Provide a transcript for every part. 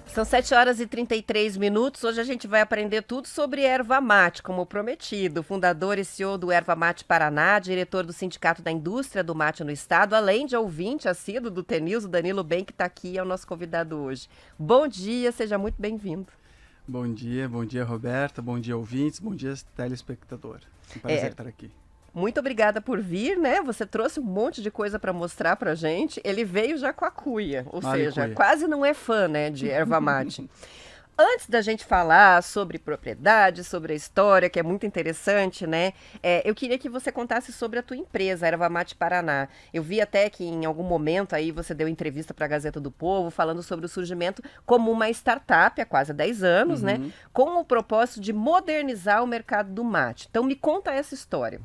São 7h33. Hoje a gente vai aprender tudo sobre erva mate, como prometido. Fundador e CEO do Erva Mate Paraná, diretor do Sindicato da Indústria do Mate no Estado, além de ouvinte assíduo do TNews, o Danilo Ben, que está aqui, é o nosso convidado hoje. Bom dia, seja muito bem-vindo. Bom dia, Roberta, bom dia, ouvintes, bom dia, telespectador. É um prazer estar aqui. Muito obrigada por vir, né? Você trouxe um monte de coisa para mostrar pra gente. Ele veio já com a cuia, ou seja, quase não é fã, né, de erva mate. Antes da gente falar sobre propriedade, sobre a história, que é muito interessante, né? Eu queria que você contasse sobre a tua empresa, Erva Mate Paraná. Eu vi até que em algum momento aí você deu entrevista para a Gazeta do Povo, falando sobre o surgimento como uma startup há quase 10 anos, né? Com o propósito de modernizar o mercado do mate. Então me conta essa história.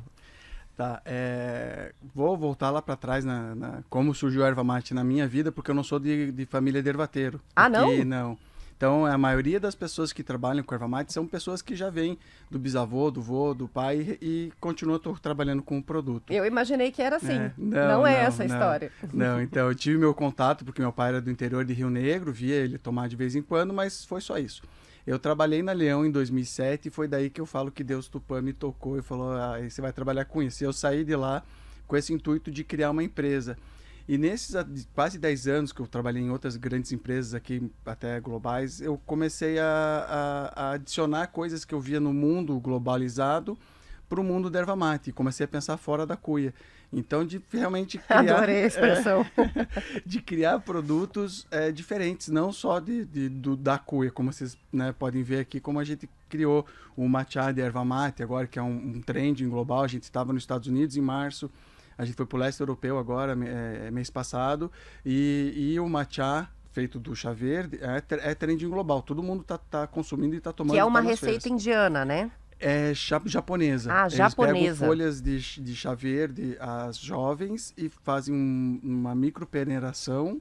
Tá, vou voltar lá para trás como surgiu a erva mate na minha vida, porque eu não sou de família de ervateiro. Ah, não? Não. Então, a maioria das pessoas que trabalham com erva mate são pessoas que já vêm do bisavô, do vô, do pai e continuam trabalhando com o produto. Eu imaginei que era assim. Não é essa a história. Não, então eu tive meu contato, porque meu pai era do interior de Rio Negro, via ele tomar de vez em quando, mas foi só isso. Eu trabalhei na Leão em 2007 e foi daí que eu falo que Deus Tupã me tocou e falou, você vai trabalhar com isso. E eu saí de lá com esse intuito de criar uma empresa. E nesses quase 10 anos que eu trabalhei em outras grandes empresas aqui, até globais, eu comecei a adicionar coisas que eu via no mundo globalizado para o mundo da erva mate. Comecei a pensar fora da cuia. Então, de realmente criar... Adorei a expressão. De criar produtos diferentes, não só da cuia, como vocês podem ver aqui, como a gente criou o matcha de erva mate, agora que é um trending global. A gente estava nos Estados Unidos em março, a gente foi para o leste europeu agora, mês passado, e o matcha feito do chá verde é trending global. Todo mundo tá consumindo e está tomando. Que é uma receita indiana, né? É japonesa. Ah, japonesa. Eles pegam folhas de chá verde, as jovens, e fazem uma micropeneiração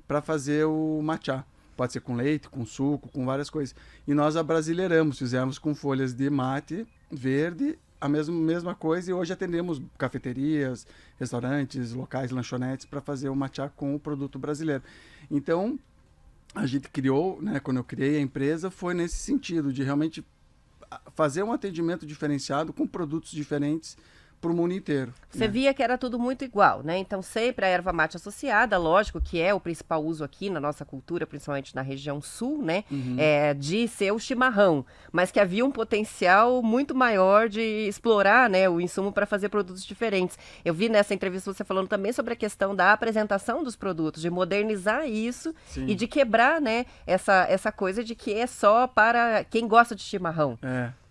para fazer o matcha. Pode ser com leite, com suco, com várias coisas. E nós abrasileiramos, fizemos com folhas de mate verde, a mesma coisa, e hoje atendemos cafeterias, restaurantes, locais, lanchonetes, para fazer o matcha com o produto brasileiro. Então, a gente criou, quando eu criei a empresa, foi nesse sentido, de realmente fazer um atendimento diferenciado com produtos diferentes para o mundo inteiro. Você via que era tudo muito igual, né? Então, sempre a erva mate associada, lógico que é o principal uso aqui na nossa cultura, principalmente na região sul, né? De ser o chimarrão, mas que havia um potencial muito maior de explorar, né, o insumo para fazer produtos diferentes. Eu vi nessa entrevista você falando também sobre a questão da apresentação dos produtos, de modernizar isso. Sim. E de quebrar, né, essa coisa de que é só para quem gosta de chimarrão.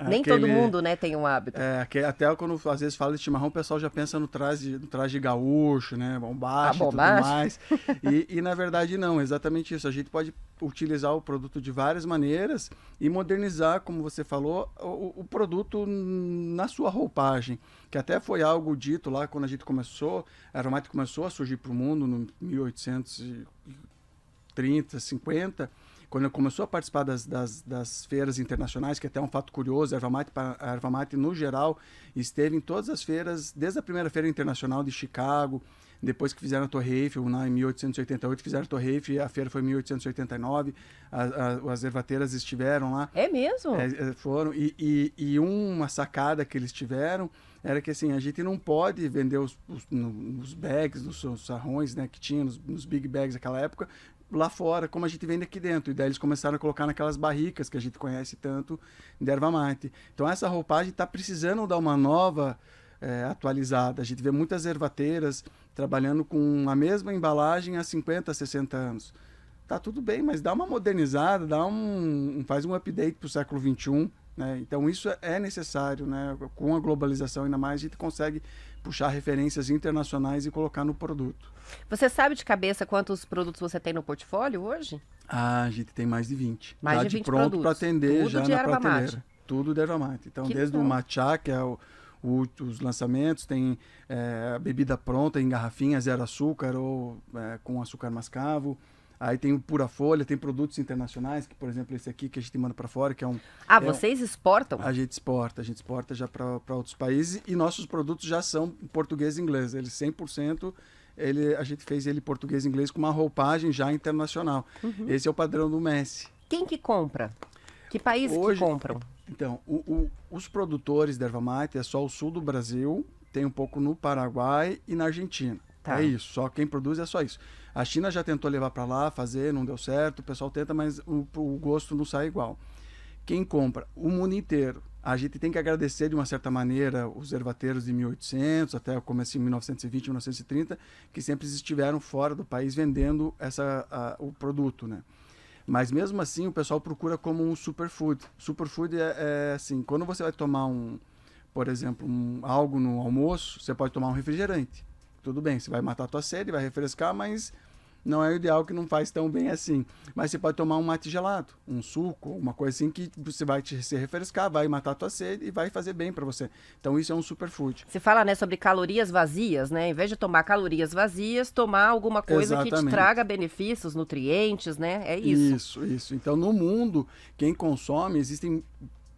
Nem todo mundo, né, tem um hábito. Até quando às vezes fala de chimarrão, o pessoal já pensa no traje gaúcho, né, bombacha e tudo mais. E na verdade não, exatamente isso. A gente pode utilizar o produto de várias maneiras e modernizar, como você falou, o produto na sua roupagem. Que até foi algo dito lá quando a gente começou, a erva mate começou a surgir para o mundo no 1830, 50, quando começou a participar das feiras internacionais, que até é um fato curioso, a erva mate no geral esteve em todas as feiras, desde a primeira feira internacional de Chicago, depois que fizeram a Torre Eiffel, em 1888, fizeram a Torre Eiffel, a feira foi em 1889, as ervateiras estiveram lá. É mesmo? Foram, e uma sacada que eles tiveram era que assim, a gente não pode vender nos bags, nos sarrões, né, que tinha, nos big bags naquela época, lá fora, como a gente vende aqui dentro. E daí eles começaram a colocar naquelas barricas que a gente conhece tanto de erva mate. Então essa roupagem está precisando dar uma nova atualizada. A gente vê muitas ervateiras trabalhando com a mesma embalagem há 50, 60 anos. Tá tudo bem, mas dá uma modernizada, faz um update para o século XXI. Né? Então isso é necessário, né? Com a globalização ainda mais, a gente consegue puxar referências internacionais e colocar no produto. Você sabe de cabeça quantos produtos você tem no portôfolio hoje? A gente tem mais de 20. Mais já de 20 pronto para atender, tudo já de na erva prateleira. mate. Tudo de erva mate. Então, desde o matcha, que é os lançamentos, tem a bebida pronta em garrafinha, zero açúcar ou com açúcar mascavo. Aí tem o pura folha, tem produtos internacionais, que por exemplo esse aqui que a gente manda para fora, que é um... vocês exportam? A gente exporta já para outros países, e nossos produtos já são português e inglês, eles 100% a gente fez ele português e inglês com uma roupagem já internacional. Esse é o padrão do Messi. Quem que compra? Que países que compram? Então, os produtores da erva mate é só o sul do Brasil, tem um pouco no Paraguai e na Argentina. Tá. É isso, só quem produz é só isso. A China já tentou levar para lá, fazer, não deu certo, o pessoal tenta, mas o gosto não sai igual. Quem compra? O mundo inteiro. A gente tem que agradecer de uma certa maneira os ervateiros de 1800 até o começo de 1920, 1930, que sempre estiveram fora do país vendendo o produto, né? Mas mesmo assim o pessoal procura como um superfood. Superfood é assim, quando você vai tomar por exemplo, algo no almoço, você pode tomar um refrigerante. Tudo bem, você vai matar a tua sede, vai refrescar, mas não é o ideal, que não faz tão bem assim. Mas você pode tomar um mate gelado, um suco, uma coisa assim que você vai se refrescar, vai matar a tua sede e vai fazer bem para você. Então isso é um superfood. Você fala, né, sobre calorias vazias, né? Em vez de tomar calorias vazias, tomar alguma coisa que te traga benefícios, nutrientes, né? É isso. Isso. Então no mundo, quem consome, existem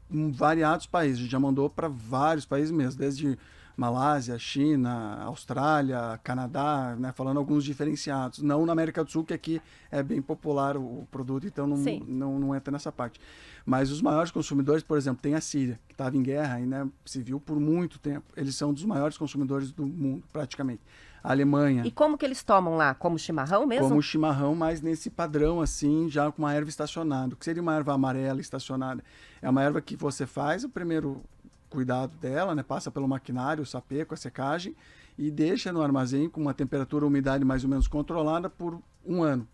variados países. A gente já mandou para vários países mesmo, desde Malásia, China, Austrália, Canadá, né, falando alguns diferenciados. Não na América do Sul, que aqui é bem popular o produto, então não entra nessa parte. Mas os maiores consumidores, por exemplo, tem a Síria, que estava em guerra, né, civil por muito tempo. Eles são dos maiores consumidores do mundo, praticamente. A Alemanha. E como que eles tomam lá? Como chimarrão mesmo? Como chimarrão, mas nesse padrão assim, já com uma erva estacionada. O que seria uma erva amarela estacionada? É uma erva que você faz o primeiro cuidado dela, né? Passa pelo maquinário, o sapeco, a secagem, e deixa no armazém com uma temperatura e umidade mais ou menos controlada por 1 ano.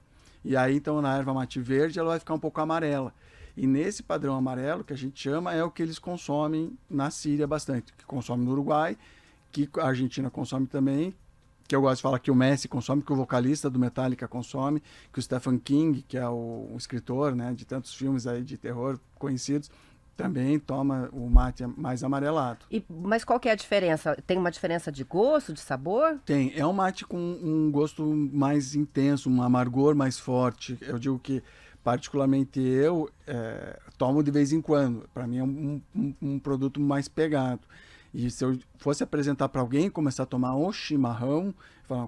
E aí, então, na erva mate verde, ela vai ficar um pouco amarela. E nesse padrão amarelo, que a gente chama, é o que eles consomem na Síria bastante, que consome no Uruguai, que a Argentina consome também, que eu gosto de falar que o Messi consome, que o vocalista do Metallica consome, que o Stephen King, que é o escritor, né, de tantos filmes aí de terror conhecidos, também toma o mate mais amarelado. Mas qual que é a diferença? Tem uma diferença de gosto, de sabor? Tem. É um mate com um gosto mais intenso, um amargor mais forte. Eu digo que, particularmente eu, tomo de vez em quando. Para mim é um produto mais pegado. E se eu fosse apresentar para alguém, começar a tomar o chimarrão,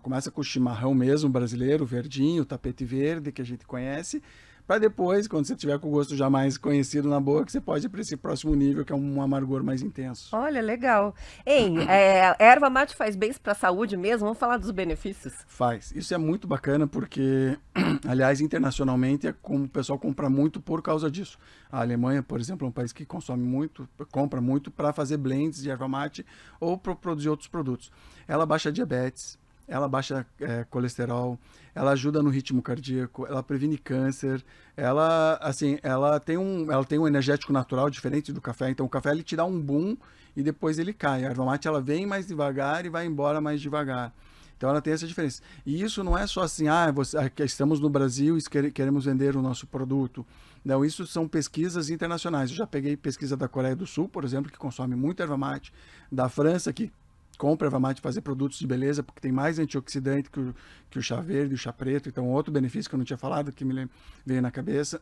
começa com o chimarrão mesmo, brasileiro, verdinho, tapete verde, que a gente conhece, para depois, quando você tiver com o gosto já mais conhecido na boca, você pode ir para esse próximo nível, que é um amargor mais intenso. Olha, legal. Hein, a erva mate faz bem para a saúde mesmo? Vamos falar dos benefícios? Faz. Isso é muito bacana porque, aliás, internacionalmente, o pessoal compra muito por causa disso. A Alemanha, por exemplo, é um país que compra muito para fazer blends de erva mate ou para produzir outros produtos. Ela baixa diabetes, ela baixa colesterol, ela ajuda no ritmo cardíaco, ela previne câncer, ela tem um energético natural diferente do café. Então o café ele te dá um boom e depois ele cai. A erva mate ela vem mais devagar e vai embora mais devagar. Então ela tem essa diferença. E isso não é só assim, estamos no Brasil e queremos vender o nosso produto. Não, isso são pesquisas internacionais. Eu já peguei pesquisa da Coreia do Sul, por exemplo, que consome muito erva mate, da França, que compra erva mate fazer produtos de beleza, porque tem mais antioxidante que o chá verde, o chá preto. Então, outro benefício que eu não tinha falado, que me veio na cabeça.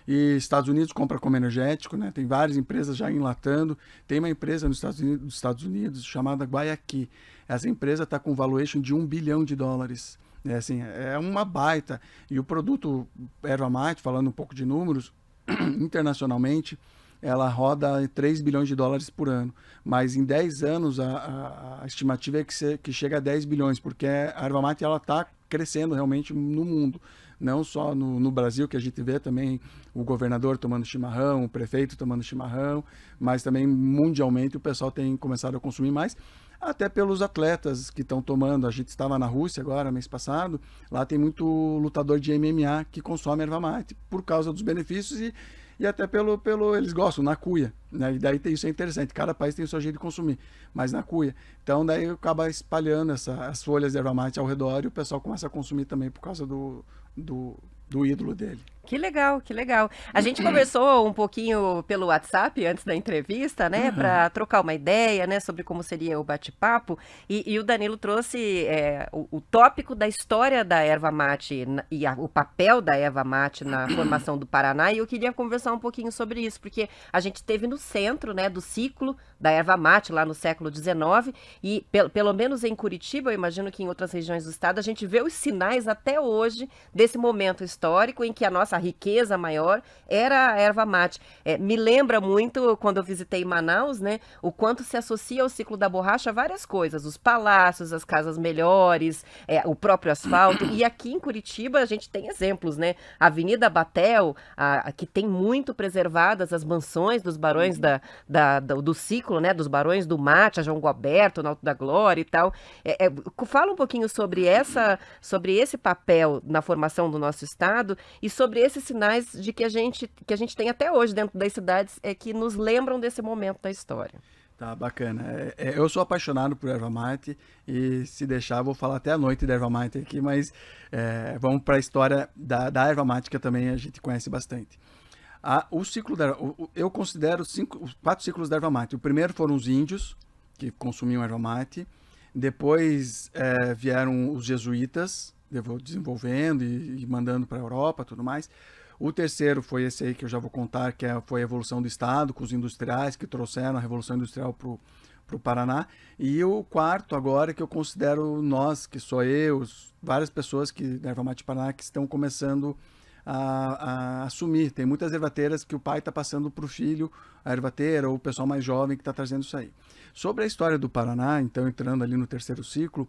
E Estados Unidos compra como energético, né? Tem várias empresas já enlatando. Tem uma empresa nos Estados Unidos chamada Guayaki. Essa empresa está com valuation de $1 bilhão. É uma baita. E o produto erva mate, falando um pouco de números, internacionalmente, ela roda $3 bilhões por ano. Mas em 10 anos, a estimativa é que chega a 10 bilhões, porque a erva mate está crescendo realmente no mundo. Não só no Brasil, que a gente vê também o governador tomando chimarrão, o prefeito tomando chimarrão, mas também mundialmente o pessoal tem começado a consumir mais, até pelos atletas que estão tomando. A gente estava na Rússia agora, mês passado, lá tem muito lutador de MMA que consome erva mate por causa dos benefícios e até eles gostam, na cuia, né? E daí isso é interessante, cada país tem o seu jeito de consumir, mas na cuia. Então daí acaba espalhando as folhas de erva mate ao redor e o pessoal começa a consumir também por causa do ídolo dele. Que legal, que legal. A gente conversou um pouquinho pelo WhatsApp antes da entrevista, né, para trocar uma ideia, né, sobre como seria o bate-papo, e o Danilo trouxe o tópico da história da erva mate e o papel da erva mate na formação do Paraná, e eu queria conversar um pouquinho sobre isso, porque a gente esteve no centro, né, do ciclo da erva mate lá no século XIX e pelo menos em Curitiba, eu imagino que em outras regiões do estado, a gente vê os sinais até hoje desse momento histórico em que a nossa riqueza maior era a erva mate. Me lembra muito, quando eu visitei Manaus, né, o quanto se associa ao ciclo da borracha várias coisas, os palácios, as casas melhores, o próprio asfalto, e aqui em Curitiba a gente tem exemplos, né, a Avenida Batel, que tem muito preservadas as mansões dos barões do ciclo, né, dos barões do mate, a João Goberto, no Alto da Glória e tal. Fala um pouquinho sobre esse papel na formação do nosso estado e sobre esses sinais de que a gente tem até hoje dentro das cidades que nos lembram desse momento da história. Tá, bacana. Eu sou apaixonado por erva mate e, se deixar, vou falar até a noite da erva mate aqui, mas vamos para a história da erva mate, que também a gente conhece bastante. O ciclo eu considero os 4 ciclos da erva mate. O primeiro foram os índios, que consumiam erva mate. Depois vieram os jesuítas, desenvolvendo e mandando para a Europa, tudo mais. O terceiro foi esse aí que eu já vou contar, que foi a evolução do estado, com os industriais que trouxeram a Revolução Industrial para o Paraná. E o quarto agora, que eu considero nós, que sou eu, várias pessoas da Erva Mate Paraná que estão começando a assumir. Tem muitas ervateiras que o pai está passando para o filho, a ervateira, ou o pessoal mais jovem que está trazendo isso aí. Sobre a história do Paraná, então entrando ali no terceiro ciclo,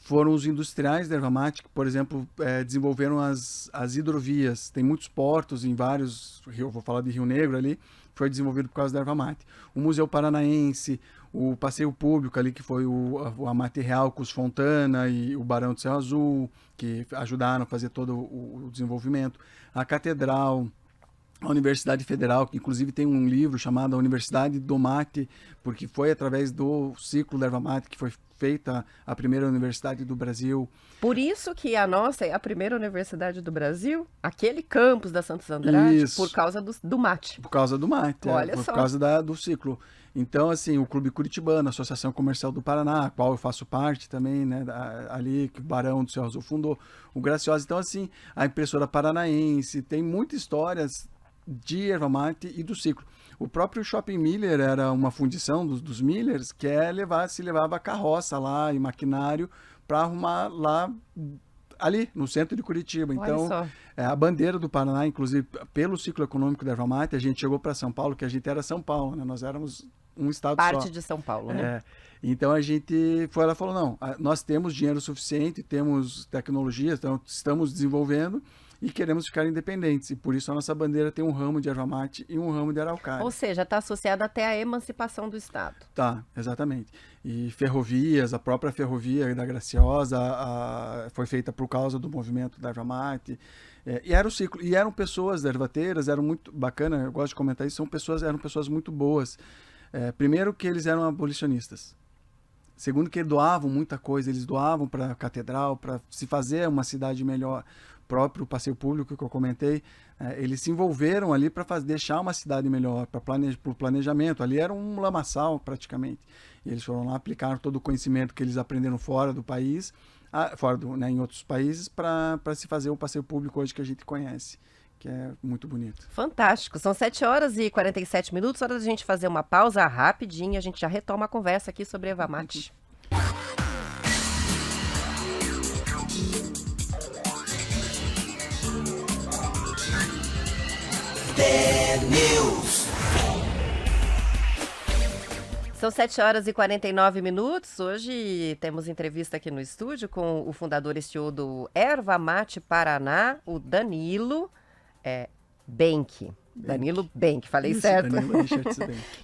foram os industriais da erva mate que, por exemplo, desenvolveram as hidrovias. Tem muitos portos em vários, eu vou falar de Rio Negro ali, foi desenvolvido por causa da erva mate. O Museu Paranaense, o passeio público ali, que foi a Mate Real com os Fontana e o Barão do Céu Azul, que ajudaram a fazer todo o desenvolvimento. A Catedral, a Universidade Federal, que inclusive tem um livro chamado A Universidade do Mate, porque foi através do ciclo da erva mate que foi feita a primeira universidade do Brasil. Por isso que a nossa é a primeira universidade do Brasil, aquele campus da Santos Andrade, Isso. por causa do mate. Por causa do mate, Olha só. Por causa do ciclo. Então, assim, o Clube Curitibano, a Associação Comercial do Paraná, a qual eu faço parte também, né, ali que o Barão do Céu Azul fundou, o Graciosa. Então, assim, a Impressora Paranaense, tem muitas histórias de erva mate e do ciclo. O próprio Shopping Miller era uma fundição dos Millers, que se levava carroça lá e maquinário para arrumar lá, ali no centro de Curitiba. Então, a bandeira do Paraná, inclusive pelo ciclo econômico da erva mate, a gente chegou para São Paulo, que a gente era São Paulo, né? Nós éramos um estado só. Parte de São Paulo, né? Então a gente foi lá e falou, não, nós temos dinheiro suficiente, temos tecnologia, então estamos desenvolvendo e queremos ficar independentes. E por isso a nossa bandeira tem um ramo de erva mate e um ramo de araucária. Ou seja, está associada até à emancipação do Estado. Tá, exatamente. E ferrovias, a própria ferrovia da Graciosa foi feita por causa do movimento da erva mate. E era o ciclo. E eram pessoas ervateiras, eram muito bacana, eu gosto de comentar isso, eram pessoas muito boas. Primeiro que eles eram abolicionistas. Segundo que doavam muita coisa, eles doavam para a catedral, para se fazer uma cidade melhor. Próprio passeio público que eu comentei, eles se envolveram ali para deixar uma cidade melhor, para o planejamento. Ali era um lamaçal praticamente. E eles foram lá, aplicaram todo o conhecimento que eles aprenderam fora do país, em outros países, para se fazer o passeio público hoje que a gente conhece, que é muito bonito. Fantástico. São 7h47, hora da gente fazer uma pausa rapidinho, a gente já retoma a conversa aqui sobre erva mate. São 7h49. Hoje temos entrevista aqui no estúdio com o fundador e CEO do Erva Mate Paraná, o Danilo Benck. Danilo Benck, falei isso, certo? Danilo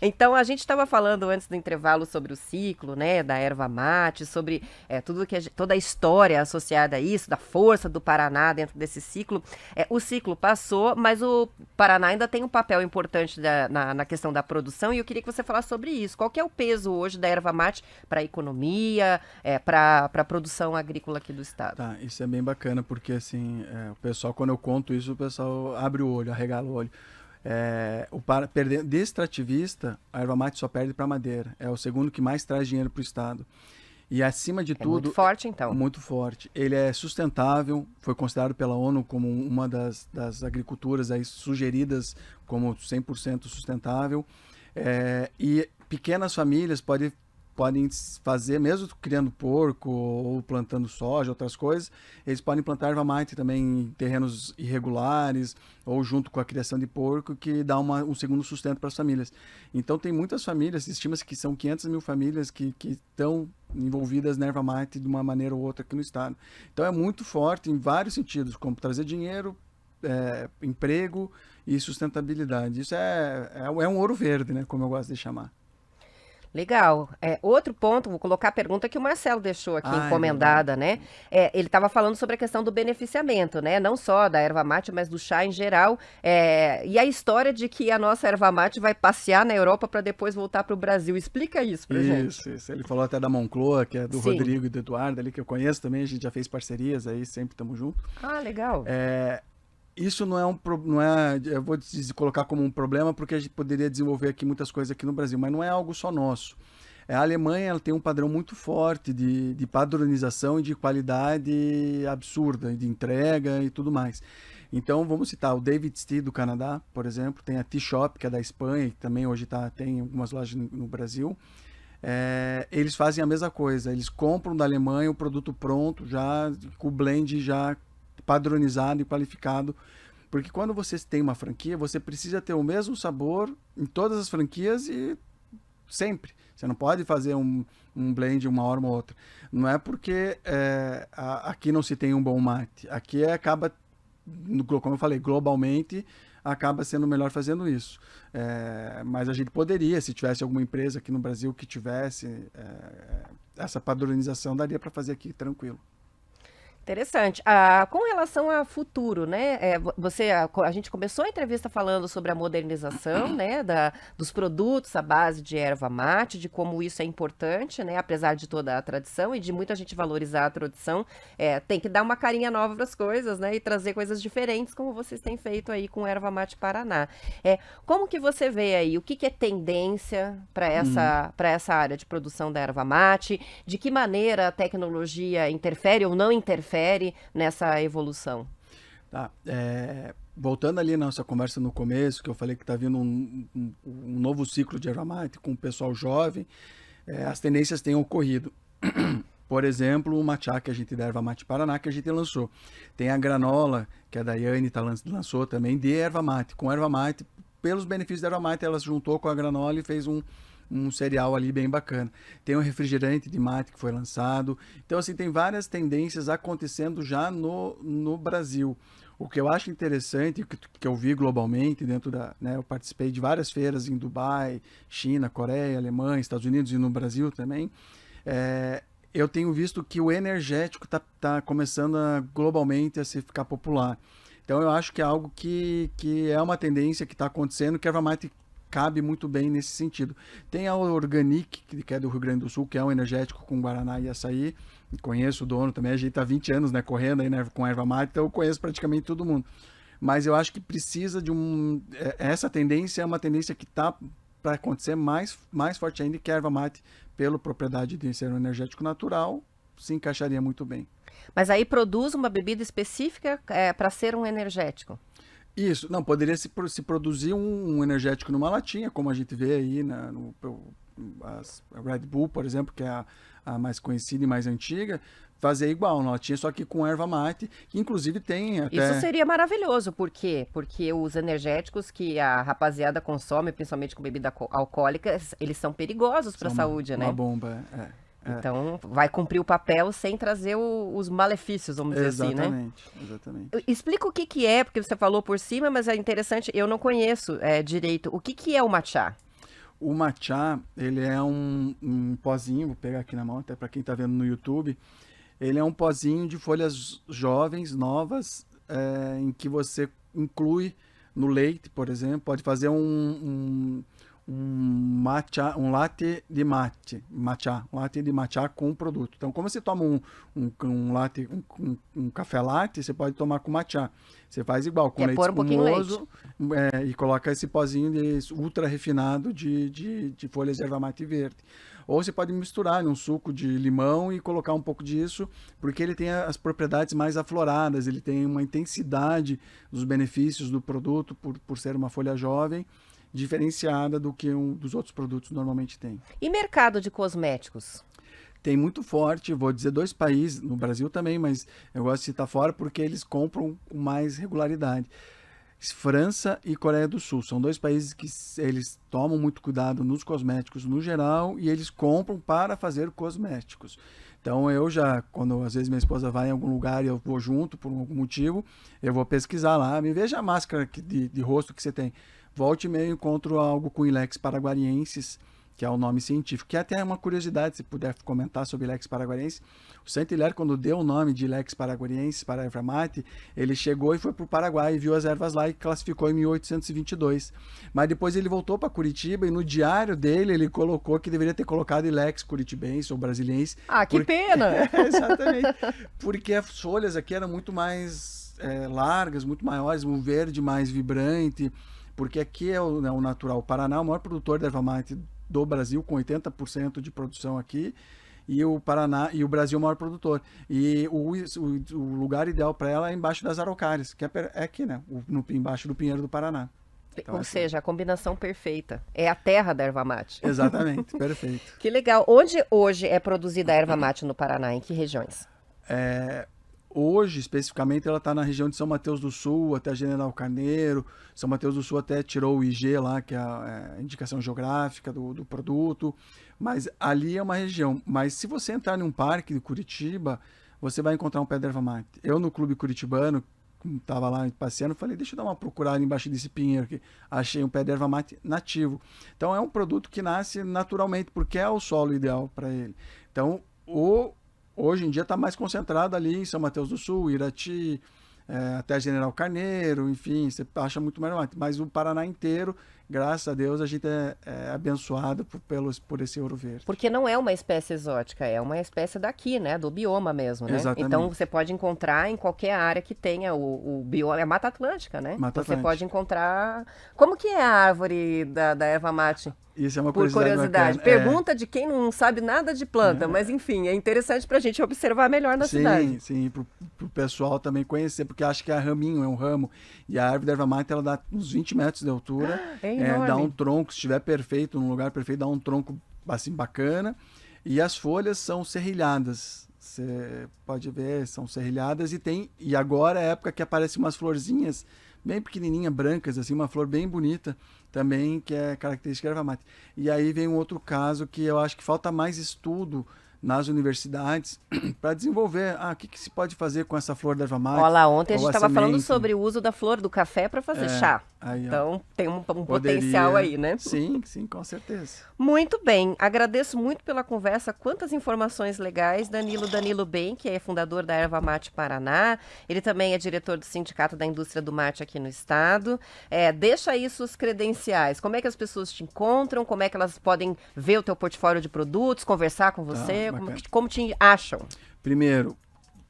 Então, a gente estava falando antes do intervalo sobre o ciclo, né, da erva mate, sobre toda a história associada a isso, da força do Paraná dentro desse ciclo. O ciclo passou, mas o Paraná ainda tem um papel importante na questão da produção, e eu queria que você falasse sobre isso. Qual que é o peso hoje da erva mate para a economia, para a produção agrícola aqui do estado? Tá, isso é bem bacana, porque assim, o pessoal, quando eu conto isso, o pessoal abre o olho, arregala o olho. De extrativista, a erva mate só perde para a madeira. É o segundo que mais traz dinheiro para o estado. E acima de tudo... muito forte, então. Muito forte. Ele é sustentável, foi considerado pela ONU como uma das agriculturas aí sugeridas como 100% sustentável. E pequenas famílias podem fazer, mesmo criando porco ou plantando soja, outras coisas, eles podem plantar erva mate também em terrenos irregulares ou junto com a criação de porco, que dá um segundo sustento para as famílias. Então tem muitas famílias, estima-se que são 500 mil famílias que estão envolvidas na erva mate de uma maneira ou outra aqui no estado. Então é muito forte em vários sentidos, como trazer dinheiro, emprego e sustentabilidade. Isso é um ouro verde, né, como eu gosto de chamar. Legal. Outro ponto, vou colocar a pergunta que o Marcelo deixou aqui encomendada, né? Ele estava falando sobre a questão do beneficiamento, né? Não só da erva mate, mas do chá em geral. E a história de que a nossa erva mate vai passear na Europa para depois voltar para o Brasil. Explica isso pra gente. Isso. Ele falou até da Moncloa, que é do Sim. Rodrigo e do Eduardo ali, que eu conheço também. A gente já fez parcerias aí, sempre estamos juntos. Ah, legal. Isso não é, eu vou colocar como um problema, porque a gente poderia desenvolver aqui muitas coisas aqui no Brasil, mas não é algo só nosso. A Alemanha, ela tem um padrão muito forte de padronização e de qualidade absurda, de entrega e tudo mais. Então, vamos citar o David's Tea do Canadá, por exemplo, tem a Tea Shop, que é da Espanha, que também hoje tem algumas lojas no Brasil. Eles fazem a mesma coisa, eles compram da Alemanha o produto pronto, já com o blend já padronizado e qualificado, porque quando você tem uma franquia, você precisa ter o mesmo sabor em todas as franquias e sempre. Você não pode fazer um blend uma hora ou outra. Não é porque aqui não se tem um bom mate. Aqui acaba, como eu falei, globalmente acaba sendo melhor fazendo isso. Mas a gente poderia, se tivesse alguma empresa aqui no Brasil que tivesse essa padronização, daria para fazer aqui tranquilo. Interessante. Com relação a futuro, né? A gente começou a entrevista falando sobre a modernização, né? Dos produtos à base de erva mate, de como isso é importante, né? Apesar de toda a tradição e de muita gente valorizar a tradição, tem que dar uma carinha nova para as coisas, né? E trazer coisas diferentes, como vocês têm feito aí com Erva Mate Paraná. Como que você vê aí? O que é tendência para essa área de produção da erva mate? De que maneira a tecnologia interfere ou não interfere nessa evolução? Tá. Voltando ali na nossa conversa no começo, que eu falei que está vindo um novo ciclo de erva mate com o pessoal jovem, as tendências têm ocorrido. Por exemplo, o matcha que a gente da Erva Mate Paraná, que a gente lançou. Tem a granola, que a Daiane lançou também, de erva mate. Com erva mate, pelos benefícios da erva mate, ela se juntou com a granola e fez um cereal ali bem bacana. Tem um refrigerante de mate que foi lançado. Então, assim, tem várias tendências acontecendo já no Brasil. O que eu acho interessante, que eu vi globalmente, eu participei de várias feiras em Dubai, China, Coreia, Alemanha, Estados Unidos e no Brasil também. Eu tenho visto que o energético está começando globalmente a se ficar popular. Então, eu acho que é algo que é uma tendência que está acontecendo, que a erva mate cabe muito bem nesse sentido. Tem a Organic, que é do Rio Grande do Sul, que é um energético com guaraná e açaí. Conheço o dono também, a gente está há 20 anos, né, correndo aí, né, com erva mate, então eu conheço praticamente todo mundo. Mas eu acho que precisa de essa tendência é uma tendência que está para acontecer mais forte ainda, que a erva mate, pela propriedade de ser um energético natural, se encaixaria muito bem. Mas aí produz uma bebida específica para ser um energético? Isso, não, poderia se produzir um energético numa latinha, como a gente vê aí a Red Bull, por exemplo, que é a mais conhecida e mais antiga, fazer igual, uma latinha, só que com erva mate, que inclusive tem até... Isso seria maravilhoso, por quê? Porque os energéticos que a rapaziada consome, principalmente com bebida alcoólica, eles são perigosos para a saúde, né? Uma bomba, Então, vai cumprir o papel sem trazer os malefícios, vamos dizer assim, né? Exatamente. Explica o que é, porque você falou por cima, mas é interessante, eu não conheço direito. O que é o matcha? O matcha, ele é um pozinho, vou pegar aqui na mão, até para quem está vendo no YouTube. Ele é um pozinho de folhas jovens, novas, em que você inclui no leite, por exemplo. Pode fazer um latte de matcha com o produto. Então, como você toma um café latte, você pode tomar com matcha. Você faz igual, com leite espumoso, e coloca esse pozinho ultra refinado de folhas de erva mate verde. Ou você pode misturar um suco de limão e colocar um pouco disso, porque ele tem as propriedades mais afloradas, ele tem uma intensidade dos benefícios do produto por ser uma folha jovem, diferenciada do que dos outros produtos normalmente tem. E mercado de cosméticos? Tem muito forte, vou dizer 2 países, no Brasil também, mas eu gosto de citar fora porque eles compram com mais regularidade. França e Coreia do Sul, são 2 países que eles tomam muito cuidado nos cosméticos no geral e eles compram para fazer cosméticos. Então eu já, quando às vezes minha esposa vai em algum lugar e eu vou junto por algum motivo, eu vou pesquisar lá, me veja a máscara de rosto que você tem. Volte e meio encontro algo com Ilex paraguariensis, que é o nome científico, que é até uma curiosidade, se puder comentar sobre Ilex paraguariensis. O Saint-Hilaire, quando deu o nome de Ilex paraguariensis para a erva mate, ele chegou e foi para o Paraguai e viu as ervas lá e classificou em 1822. Mas depois ele voltou para Curitiba e no diário dele ele colocou que deveria ter colocado Ilex curitibense ou brasiliense. Ah, que pena! Exatamente. Porque as folhas aqui eram muito mais largas, muito maiores, um verde mais vibrante, porque aqui é o natural. O Paraná é o maior produtor de erva mate do Brasil, com 80% de produção aqui, e o Paraná e o Brasil é o maior produtor. E o lugar ideal para ela é embaixo das araucárias, que é aqui, né? Embaixo do Pinheiro do Paraná. Então, ou seja, a combinação perfeita. É a terra da erva mate. Exatamente, perfeito. Que legal. Onde hoje é produzida a erva mate no Paraná? Em que regiões? Hoje, especificamente, ela está na região de São Mateus do Sul, até General Carneiro. São Mateus do Sul até tirou o IG lá, que é a indicação geográfica do produto. Mas ali é uma região. Mas se você entrar num parque de Curitiba, você vai encontrar um pé de erva mate. Eu, no Clube Curitibano, estava lá passeando, falei, deixa eu dar uma procurada embaixo desse pinheiro aqui. Achei um pé de erva mate nativo. Então, é um produto que nasce naturalmente, porque é o solo ideal para ele. Então, hoje em dia está mais concentrado ali em São Mateus do Sul, Irati, até General Carneiro, enfim, você acha muito melhor. Mas o Paraná inteiro, graças a Deus, a gente é abençoado por esse ouro verde. Porque não é uma espécie exótica, é uma espécie daqui, né? Do bioma mesmo, né? Exatamente. Então você pode encontrar em qualquer área que tenha o bioma, é Mata Atlântica, né? Mata Você Atlântica. pode encontrar... Como que é a árvore da erva mate? Isso é uma Por curiosidade. bacana. Pergunta de quem não sabe nada de planta, mas enfim, é interessante para a gente observar melhor na cidade. Sim, para o pessoal também conhecer, porque acha que é raminho, é um ramo. E a árvore da erva mate, ela dá uns 20 metros de altura. É enorme. Dá um tronco, se estiver perfeito, num lugar perfeito, dá um tronco assim bacana. E as folhas são serrilhadas. Você pode ver, são serrilhadas e agora é a época que aparecem umas florzinhas bem pequenininhas, brancas, assim, uma flor bem bonita também, que é característica da erva mate. E aí vem um outro caso que eu acho que falta mais estudo nas universidades para desenvolver o que se pode fazer com essa flor da erva mate. Olha lá, ontem a gente estava falando sobre o uso da flor do café para fazer chá. Aí, então tem um potencial aí, né? Sim, com certeza. Muito bem, agradeço muito pela conversa, quantas informações legais. Danilo Bem, que é fundador da Erva Mate Paraná, ele também é diretor do Sindicato da Indústria do Mate aqui no estado. Deixa aí suas credenciais, como é que as pessoas te encontram, como é que elas podem ver o teu portfólio de produtos, conversar com você, como te acham? Primeiro,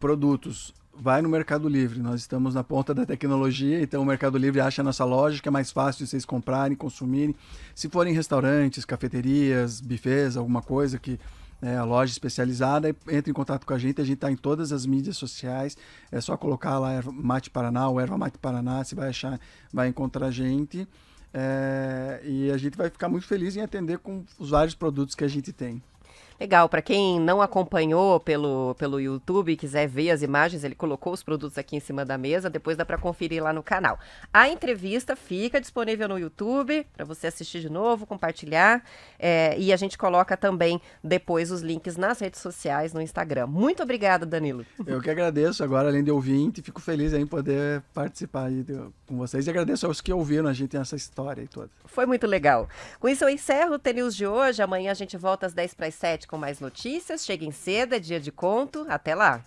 produtos. Vai no Mercado Livre, nós estamos na ponta da tecnologia, então o Mercado Livre acha a nossa loja, que é mais fácil de vocês comprarem, consumirem. Se forem restaurantes, cafeterias, buffets, alguma coisa que a loja especializada, entre em contato com a gente está em todas as mídias sociais, é só colocar lá Erva Mate Paraná ou Erva Mate Paraná, você vai achar, vai encontrar a gente. E a gente vai ficar muito feliz em atender com os vários produtos que a gente tem. Legal, para quem não acompanhou pelo YouTube e quiser ver as imagens, ele colocou os produtos aqui em cima da mesa, depois dá para conferir lá no canal. A entrevista fica disponível no YouTube para você assistir de novo, compartilhar, e a gente coloca também depois os links nas redes sociais, no Instagram. Muito obrigada, Danilo. Eu que agradeço agora, além de ouvinte, fico feliz em poder participar aí com vocês e agradeço aos que ouviram a gente nessa história aí toda. Foi muito legal. Com isso eu encerro o TNews de hoje, amanhã a gente volta às 6:50 com mais notícias. Cheguem cedo, é dia de conto. Até lá!